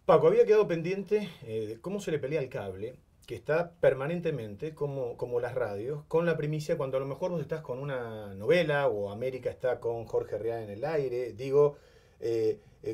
Paco, había quedado pendiente de cómo se le pelea al cable, que está permanentemente, como las radios, con la primicia cuando a lo mejor vos estás con una novela o América está con Jorge Rial en el aire. Digo,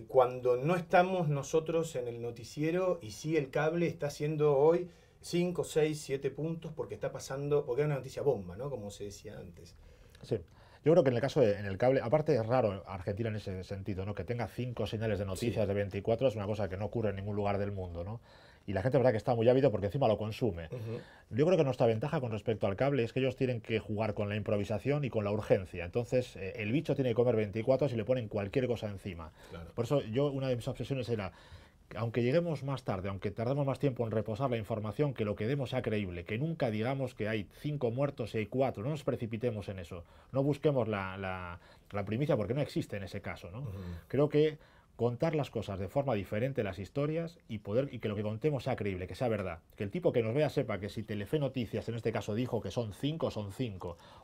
cuando no estamos nosotros en el noticiero y sí el cable está haciendo hoy 5, 6, 7 puntos porque está pasando, porque es una noticia bomba, ¿no? Como se decía antes. Sí. Yo creo que en el caso en el cable, aparte es raro Argentina en ese sentido, ¿no? Que tenga cinco señales de Sí. noticias de 24 es una cosa que no ocurre en ningún lugar del mundo, ¿no? Y la gente, verdad, que está muy ávido porque encima lo consume. Ujú. Yo creo que nuestra ventaja con respecto al cable es que ellos tienen que jugar con la improvisación y con la urgencia. Entonces, el bicho tiene que comer 24 si le ponen cualquier cosa encima. Claro. Por eso yo, una de mis obsesiones era aunque lleguemos más tarde, aunque tardemos más tiempo en reposar la información, que lo que demos sea creíble, que nunca digamos que hay 5 muertos y hay 4, no nos precipitemos en eso, no busquemos la primicia porque no existe en ese caso, ¿no? Ujú. Creo que contar las cosas de forma diferente, las historias, y que lo que contemos sea creíble, que sea verdad. Que el tipo que nos vea sepa que si Telefe Noticias en este caso dijo que son cinco,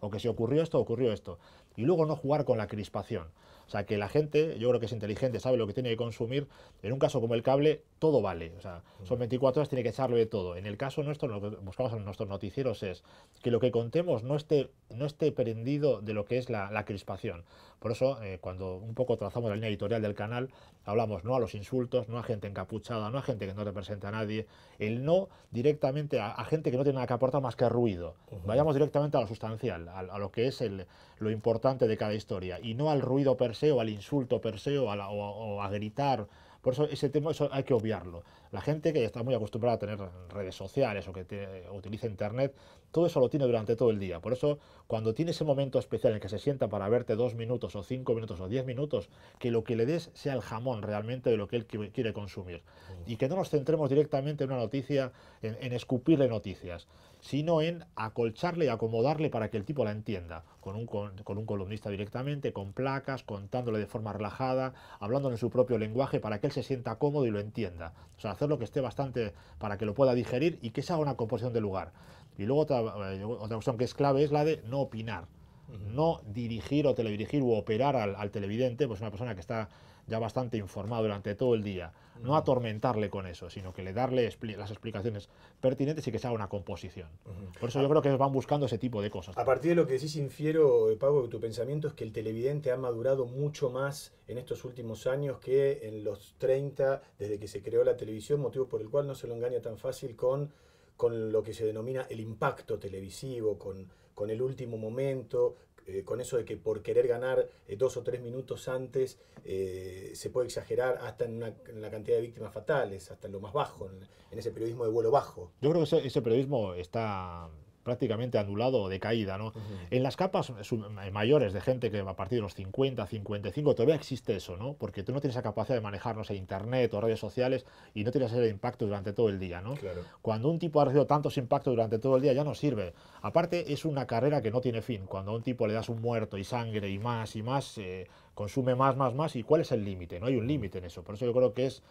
o que si ocurrió esto. Y luego no jugar con la crispación. O sea, que la gente, yo creo que es inteligente, sabe lo que tiene que consumir. En un caso como el cable, todo vale. O sea, son 24 horas, tiene que echarlo de todo. En el caso nuestro, lo que buscamos en nuestros noticieros es que lo que contemos no esté prendido de lo que es la crispación. Por eso, cuando un poco trazamos la línea editorial del canal, hablamos no a los insultos, no a gente encapuchada, no a gente que no representa a nadie, el no directamente a gente que no tiene nada que aportar más que ruido. Ujú. Vayamos directamente a lo sustancial, a lo que es lo importante de cada historia, y no al ruido per se o al insulto per se o a gritar. Por eso ese tema eso hay que obviarlo. La gente que está muy acostumbrada a tener redes sociales o que utiliza internet, todo eso lo tiene durante todo el día. Por eso, cuando tiene ese momento especial en el que se sienta para verte 2 minutos o 5 minutos o 10 minutos, que lo que le des sea el jamón realmente de lo que él quiere consumir. Y que no nos centremos directamente en una noticia, en escupirle noticias, sino en acolcharle y acomodarle para que el tipo la entienda, con un columnista directamente, con placas, contándole de forma relajada, hablando en su propio lenguaje para que él se sienta cómodo y lo entienda. O sea, hacerlo que esté bastante para que lo pueda digerir y que se haga una composición de lugar. Y luego otra cuestión que es clave es la de no opinar, Ujú. no dirigir o teledirigir u operar al televidente, pues una persona que está ya bastante informada durante todo el día. No Ujú. atormentarle con eso, sino que le darle las explicaciones pertinentes y que se haga una composición. Ujú. Por eso A, yo creo que van buscando ese tipo de cosas a también. partir de lo que decís, infiero, Pablo, que tu pensamiento es que el televidente ha madurado mucho más en estos últimos años que en los 30 desde que se creó la televisión, motivo por el cual no se lo engaña tan fácil con lo que se denomina el impacto televisivo, con el último momento, con eso de que por querer ganar 2 o 3 minutos antes se puede exagerar hasta en la cantidad de víctimas fatales, hasta en lo más bajo, en ese periodismo de vuelo bajo. Yo creo que ese periodismo está prácticamente anulado o de caída, ¿no? Ujú. En las capas mayores de gente que a partir de los 50, 55, todavía existe eso, ¿no? Porque tú no tienes la capacidad de manejar, no sé, internet o redes sociales y no tienes ese impacto durante todo el día, ¿no? Claro. Cuando un tipo ha recibido tantos impactos durante todo el día ya no sirve. Aparte, es una carrera que no tiene fin. Cuando a un tipo le das un muerto y sangre y más, consume más, ¿y cuál es el límite? No hay un Ujú. límite en eso. Por eso yo creo que es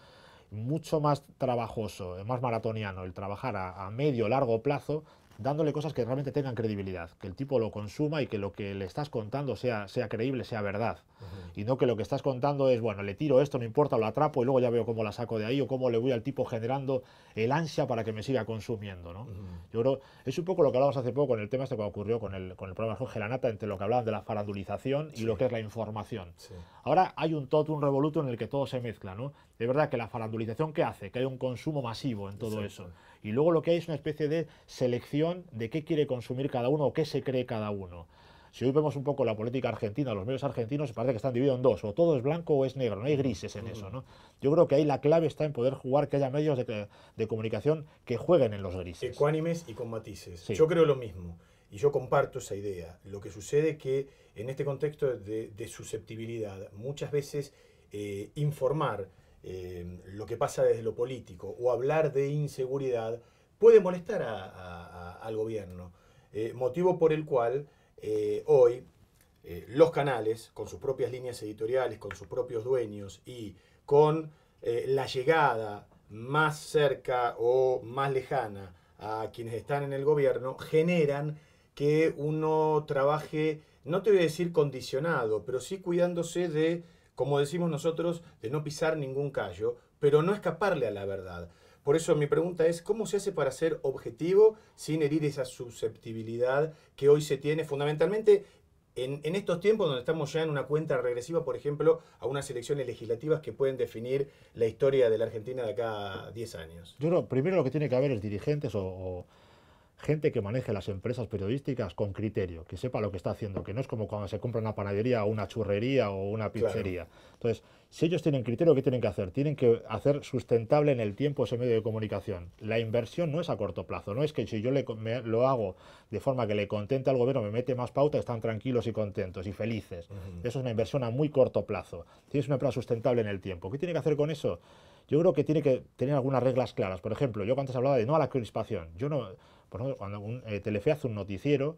mucho más trabajoso, más maratoniano el trabajar a medio largo plazo, dándole cosas que realmente tengan credibilidad, que el tipo lo consuma y que lo que le estás contando sea creíble, sea verdad. Ujú. Y no que lo que estás contando es, bueno, le tiro esto, no importa, lo atrapo y luego ya veo cómo la saco de ahí o cómo le voy al tipo generando el ansia para que me siga consumiendo, ¿no? Ujú. Yo creo, es un poco lo que hablábamos hace poco con el tema este que ocurrió con el programa de Jorge Lanata, entre lo que hablaban de la farandulización y lo Sí, que es la información. sí, Ahora hay un totum revoluto en el que todo se mezcla, ¿no? De verdad que la farandulización, ¿qué hace? Que hay un consumo masivo en todo eso. exacto. Y luego lo que hay es una especie de selección de qué quiere consumir cada uno o qué se cree cada uno. Si hoy vemos un poco la política argentina, los medios argentinos, parece que están divididos en dos, o todo es blanco o es negro, no hay Ujú. grises en Ujú. eso, ¿no? Yo creo que ahí la clave está en poder jugar, que haya medios de comunicación que jueguen en los grises. Ecuánimes y con matices. Sí, Yo creo lo mismo y yo comparto esa idea. Lo que sucede es que en este contexto de susceptibilidad, muchas veces informar lo que pasa desde lo político o hablar de inseguridad puede molestar al gobierno. Motivo por el cual hoy los canales, con sus propias líneas editoriales, con sus propios dueños y con la llegada más cerca o más lejana a quienes están en el gobierno, generan que uno trabaje, no te voy a decir condicionado, pero sí cuidándose de como decimos nosotros, de no pisar ningún callo, pero no escaparle a la verdad. Por eso mi pregunta es, ¿cómo se hace para ser objetivo sin herir esa susceptibilidad que hoy se tiene fundamentalmente en estos tiempos donde estamos ya en una cuenta regresiva, por ejemplo, a unas elecciones legislativas que pueden definir la historia de la Argentina de acá a 10 años? Yo creo, primero lo que tiene que haber es dirigentes o gente que maneje las empresas periodísticas con criterio, que sepa lo que está haciendo, que no es como cuando se compra una panadería o una churrería o una pizzería. Claro. Entonces, si ellos tienen criterio, ¿qué tienen que hacer? Tienen que hacer sustentable en el tiempo ese medio de comunicación. La inversión no es a corto plazo, no es que si yo lo hago de forma que le contente al gobierno, me mete más pauta, están tranquilos y contentos y felices. Eso es una inversión a muy corto plazo. Tienes una empresa sustentable en el tiempo. ¿Qué tiene que hacer con eso? Yo creo que tiene que tener algunas reglas claras. Por ejemplo, yo antes hablaba de no a la crispación. Yo no, por ejemplo, cuando Telefe hace un noticiero,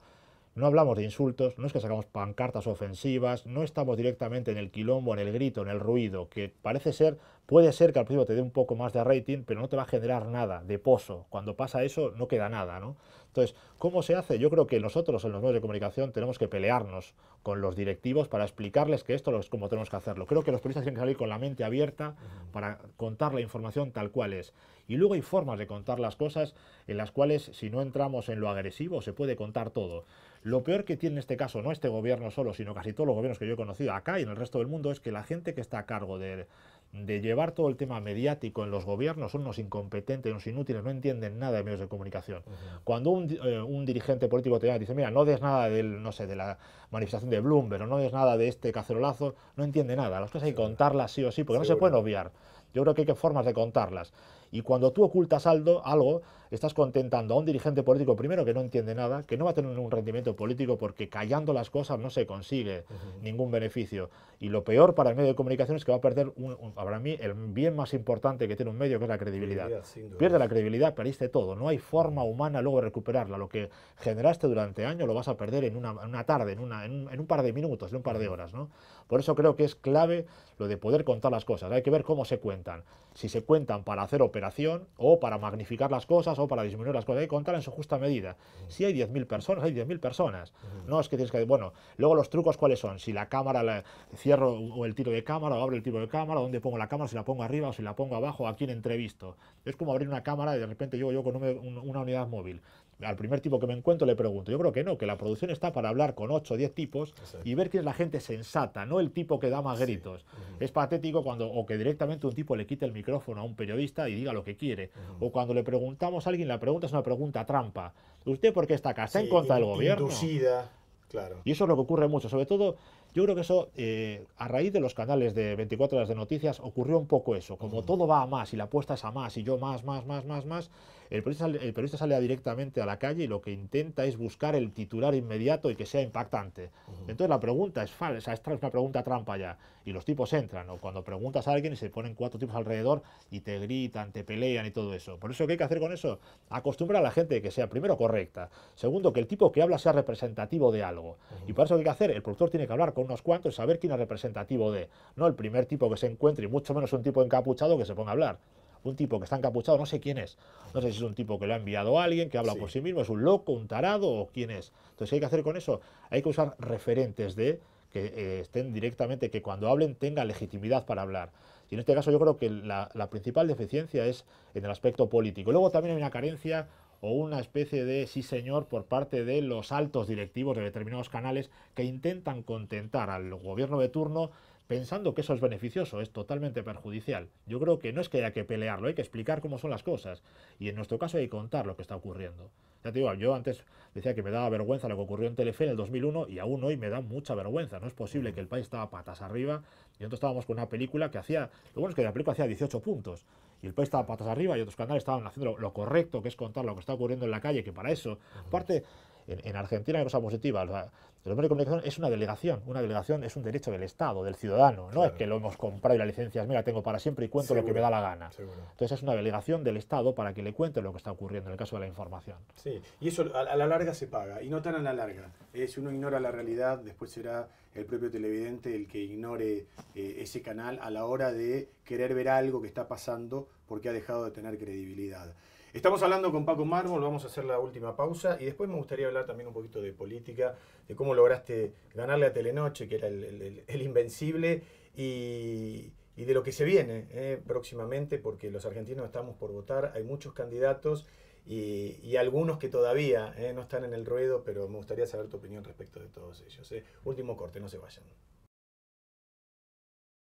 no hablamos de insultos, no es que sacamos pancartas ofensivas, no estamos directamente en el quilombo, en el grito, en el ruido, que parece ser, puede ser que al principio te dé un poco más de rating, pero no te va a generar nada de pozo. Cuando pasa eso, no queda nada, ¿no? Entonces, ¿cómo se hace? Yo creo que nosotros en los medios de comunicación tenemos que pelearnos con los directivos para explicarles que esto es como tenemos que hacerlo. Creo que los periodistas tienen que salir con la mente abierta para contar la información tal cual es. Y luego hay formas de contar las cosas en las cuales, si no entramos en lo agresivo, se puede contar todo. Lo peor que tiene en este caso, no este gobierno solo, sino casi todos los gobiernos que yo he conocido acá y en el resto del mundo, es que la gente que está a cargo de llevar todo el tema mediático en los gobiernos son unos incompetentes, unos inútiles, no entienden nada de medios de comunicación. Cuando un dirigente político te llama y dice, mira, no des nada del, no sé, de la manifestación de Bloomberg o no des nada de este cacerolazo, no entiende nada. Las cosas hay que contarlas sí o sí, porque no se pueden obviar. Yo creo que hay formas de contarlas. Y cuando tú ocultas algo, estás contentando a un dirigente político, primero, que no entiende nada, que no va a tener un rendimiento político porque callando las cosas no se consigue ningún beneficio. Y lo peor para el medio de comunicación es que va a perder, para mí, el bien más importante que tiene un medio, que es la credibilidad. Pierde la credibilidad, perdiste todo. No hay forma humana luego de recuperarla. Lo que generaste durante años lo vas a perder en una tarde, en un par de minutos, en un par de horas, ¿no? Por eso creo que es clave lo de poder contar las cosas. Hay que ver cómo se cuentan. Si se cuentan para hacer operación o para magnificar las cosas o para disminuir las cosas. Hay que contar en su justa medida. Si hay 10.000 personas, hay 10.000 personas. No es que tienes que... Bueno, luego los trucos, ¿cuáles son? Si la cámara, cierro o el tiro de cámara o abro el tiro de cámara, dónde pongo la cámara, si la pongo arriba o si la pongo abajo, a quién entrevisto. Es como abrir una cámara y de repente yo con una unidad móvil. Al primer tipo que me encuentro le pregunto. Yo creo que no, que la producción está para hablar con 8 o 10 tipos. Exacto. Y ver quién es la gente sensata, no el tipo que da más gritos. Es patético o que directamente un tipo le quite el micrófono a un periodista y diga lo que quiere. O cuando le preguntamos a alguien, la pregunta es una pregunta trampa. ¿Usted por qué está acá? ¿Está en contra del gobierno? Inducida, claro. Y eso es lo que ocurre mucho. Sobre todo, yo creo que eso, a raíz de los canales de 24 horas de noticias, ocurrió un poco eso. Como todo va a más y la apuesta es a más y yo más, el periodista sale directamente a la calle y lo que intenta es buscar el titular inmediato y que sea impactante. Entonces la pregunta es falsa, es una pregunta trampa ya. Y los tipos entran, o cuando preguntas a alguien y se ponen 4 tipos alrededor y te gritan, te pelean y todo eso. Por eso, ¿qué hay que hacer con eso? Acostumbrar a la gente que sea, primero, correcta. Segundo, que el tipo que habla sea representativo de algo. Y para eso, ¿qué hay que hacer? El productor tiene que hablar con unos cuantos y saber quién es representativo de. No el primer tipo que se encuentre, y mucho menos un tipo encapuchado que se ponga a hablar. Un tipo que está encapuchado, no sé quién es. No sé si es un tipo que lo ha enviado a alguien, que habla por sí mismo, es un loco, un tarado o quién es. Entonces, ¿qué hay que hacer con eso? Hay que usar referentes que estén directamente, que cuando hablen tengan legitimidad para hablar. Y en este caso yo creo que la principal deficiencia es en el aspecto político. Luego también hay una carencia o una especie de sí señor por parte de los altos directivos de determinados canales que intentan contentar al gobierno de turno pensando que eso es beneficioso, es totalmente perjudicial. Yo creo que no es que haya que pelearlo, hay que explicar cómo son las cosas. Y en nuestro caso hay que contar lo que está ocurriendo. Ya te digo, yo antes decía que me daba vergüenza lo que ocurrió en Telefe en el 2001 y aún hoy me da mucha vergüenza. No es posible que el país estaba patas arriba y nosotros estábamos con una película que hacía... Lo bueno es que la película hacía 18 puntos y el país estaba patas arriba y otros canales estaban haciendo lo correcto, que es contar lo que está ocurriendo en la calle, que para eso... Aparte, en Argentina hay cosa positiva. O sea, el medio de comunicación es una delegación es un derecho del Estado, del ciudadano, no es que lo hemos comprado y la licencia es mía, la tengo para siempre y cuento lo que me da la gana. Entonces es una delegación del Estado para que le cuente lo que está ocurriendo en el caso de la información. Sí, y eso a la larga se paga, y no tan a la larga. Si uno ignora la realidad, después será el propio televidente el que ignore ese canal a la hora de querer ver algo que está pasando porque ha dejado de tener credibilidad. Estamos hablando con Paco Mármol, vamos a hacer la última pausa y después me gustaría hablar también un poquito de política, de cómo lograste ganarle a Telenoche, que era el invencible, y de lo que se viene próximamente, porque los argentinos estamos por votar, hay muchos candidatos y algunos que todavía no están en el ruedo, pero me gustaría saber tu opinión respecto de todos ellos. Último corte, no se vayan.